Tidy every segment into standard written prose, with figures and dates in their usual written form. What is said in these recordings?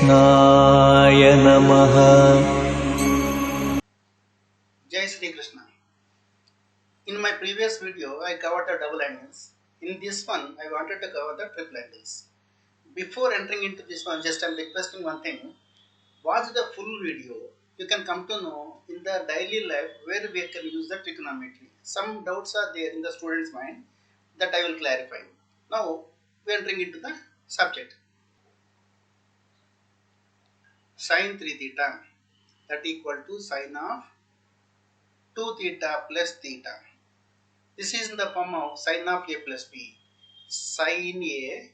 कृष्णाय नमः। Jai Shri Krishna. In my previous video, I covered the double angles. In this one, I wanted to cover the triple angles. Before entering into this one, just I am requesting one thing. Watch the full video. You can come to know in the daily life where we can use the trigonometry. Some doubts are there in the student's mind that I will clarify. Now, we are entering into the subject. Sine 3 theta that equal to sine of 2 theta plus theta. This is in the form of sine of a plus b. Sine a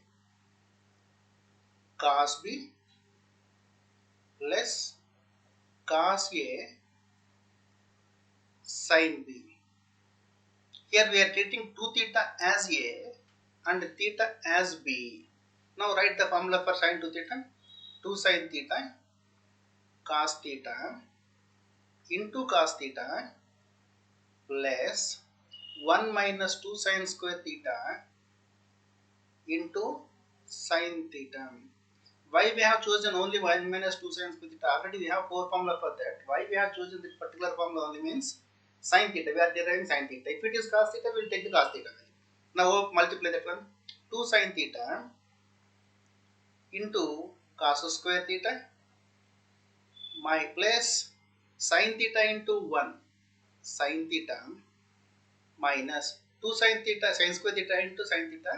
cos b plus cos a sine b. Here we are treating 2 theta as a and theta as b. Now write the formula for sine 2 theta. 2 sine theta cos theta into cos theta plus 1 minus 2 sine square theta into sine theta. Why we have chosen only 1 minus 2 sine square theta? Already we have 4 formula for that. Why we have chosen this particular formula only means sine theta. We are deriving sine theta. If it is cos theta, we will take the cos theta. Now multiply that one. 2 sine theta into cos square theta my plus sine theta into 1 sine theta minus 2 sine theta sine square theta into sine theta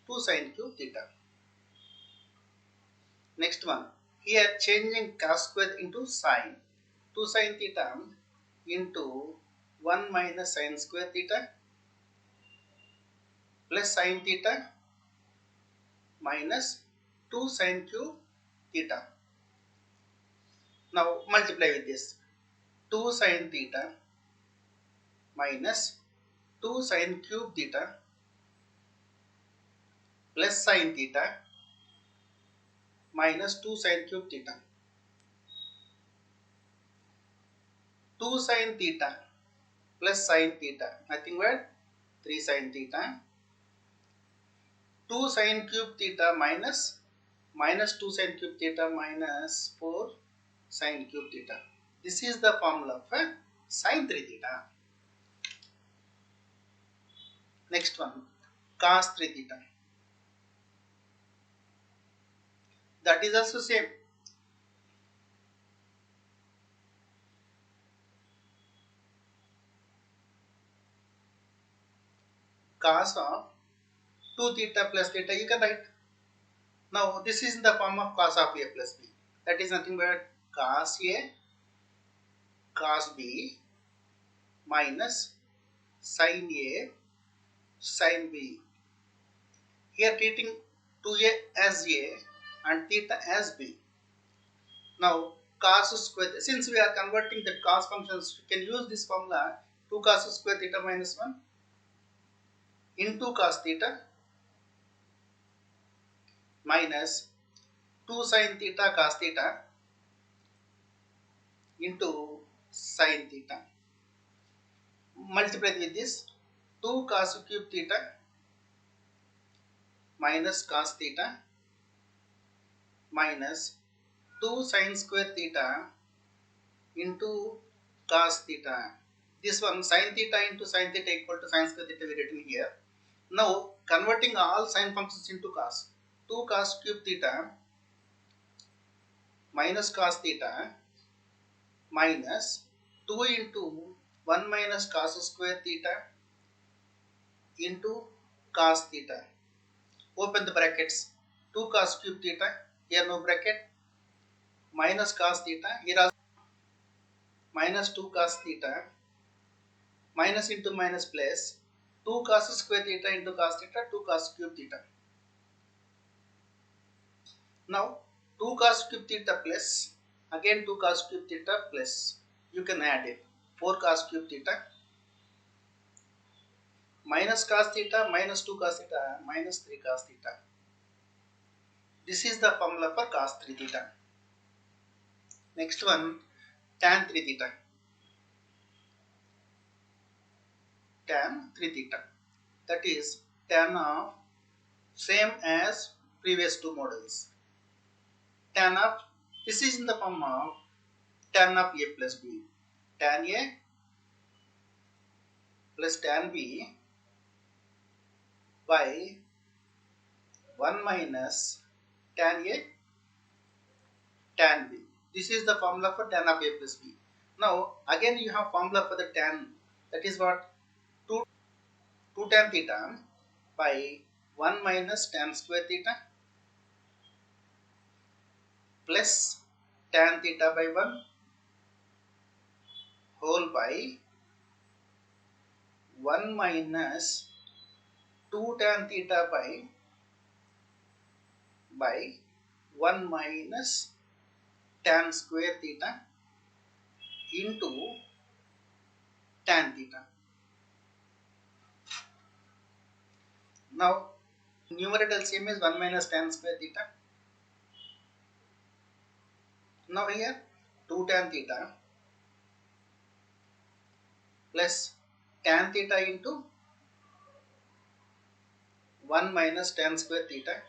2 sine cube theta. Next one, here changing cos square into sine. 2 sine theta into 1 minus sine square theta plus sine theta minus 2 sine cube theta. Now multiply with this. 2 sine theta minus 2 sine cube theta plus sine theta minus 2 sine cube theta. 2 sine theta plus sine theta, nothing but 3 sine theta. 2 sine cube theta minus 2 sine cube theta minus 4 sine cube theta. This is the formula for sine 3 theta. Next one, cos 3 theta. That is also same. Cos of 2 theta plus theta you can write. Now this is in the form of cos of a plus b. That is nothing but cos a cos b minus sin a sin b. Here treating 2a as a and theta as b. Now cos square, since we are converting the cos functions, we can use this formula 2 cos square theta minus 1 into cos theta minus 2 sin theta cos theta into sin theta. Multiply with this 2 cos cube theta minus cos theta minus 2 sin square theta into cos theta. This one sin theta into sin theta equal to sin square theta we written here. Now converting all sin functions into cos. 2 cos cube theta minus cos theta minus 2 into 1 minus cos square theta into cos theta. Open the brackets. 2 cos cube theta, here no bracket, minus cos theta, here also minus 2 cos theta, minus into minus plus 2 cos square theta into cos theta, 2 cos cube theta. Now 2 cos cube theta plus again 2 cos cube theta plus you can add it 4 cos cube theta minus cos theta minus 2 cos theta minus 3 cos theta. This is the formula for cos 3 theta. Next one, tan 3 theta. Tan 3 theta, that is tan of same as previous two models. Tan of This is in the form of tan of A plus B. Tan A plus tan B by 1 minus tan A tan B. This is the formula for tan of A plus B. Now again you have formula for the tan, that is what, 2 tan theta by 1 minus tan square theta plus tan theta by 1 whole by 1 minus 2 tan theta by 1 minus tan square theta into tan theta. Now numerator LCM is 1 minus tan square theta. Now here 2 tan theta plus tan theta into 1 minus tan square theta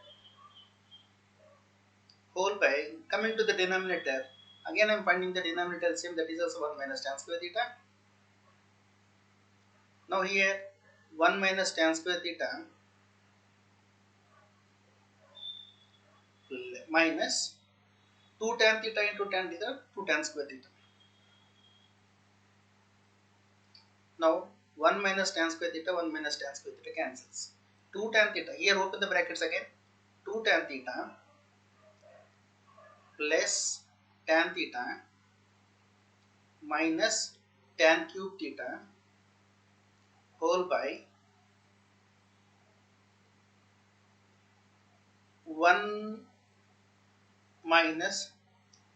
whole by, coming to the denominator, again I am finding the denominator LCM, that is also 1 minus tan square theta. Now here 1 minus tan square theta minus 2 tan theta into tan theta, 2 tan square theta. Now 1 minus tan square theta, 1 minus tan square theta cancels. 2 tan theta, here open the brackets again, 2 tan theta plus tan theta minus tan cube theta whole by 1 minus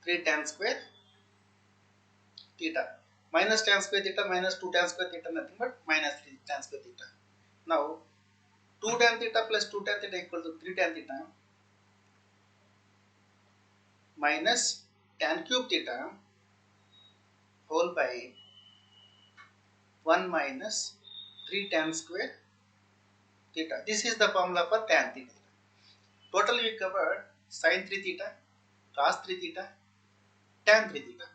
3 tan square theta. Minus tan square theta minus 2 tan square theta, nothing but minus 3 tan square theta. Now 2 tan theta plus 2 tan theta equal to 3 tan theta minus tan cube theta whole by 1 minus 3 tan square theta. This is the formula for tan theta. Totally we covered sin 3 theta, cos 3 theta, tan 3 theta.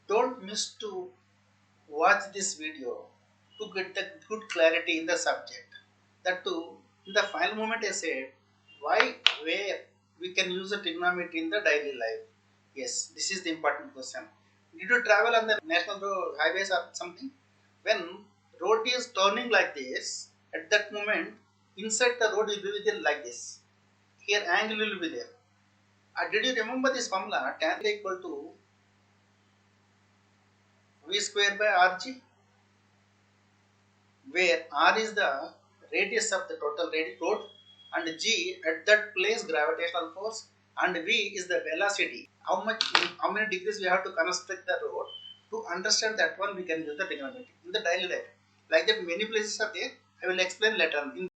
Don't miss to watch this video to get the good clarity in the subject. That too, in the final moment I said, why, where we can use the trigonometry in the daily life. Yes, this is the important question. Did you travel on the national road, highways or something? When road is turning like this, at that moment, inside the road will be there like this. Here angle will be there. Did you remember this formula? Tan theta equal to V square by Rg, where R is the radius of the total road and G at that place gravitational force and V is the velocity. How many degrees we have to construct the road. To understand that one we can use the trigonometry in the daily life. Like that many places are there. I will explain later on.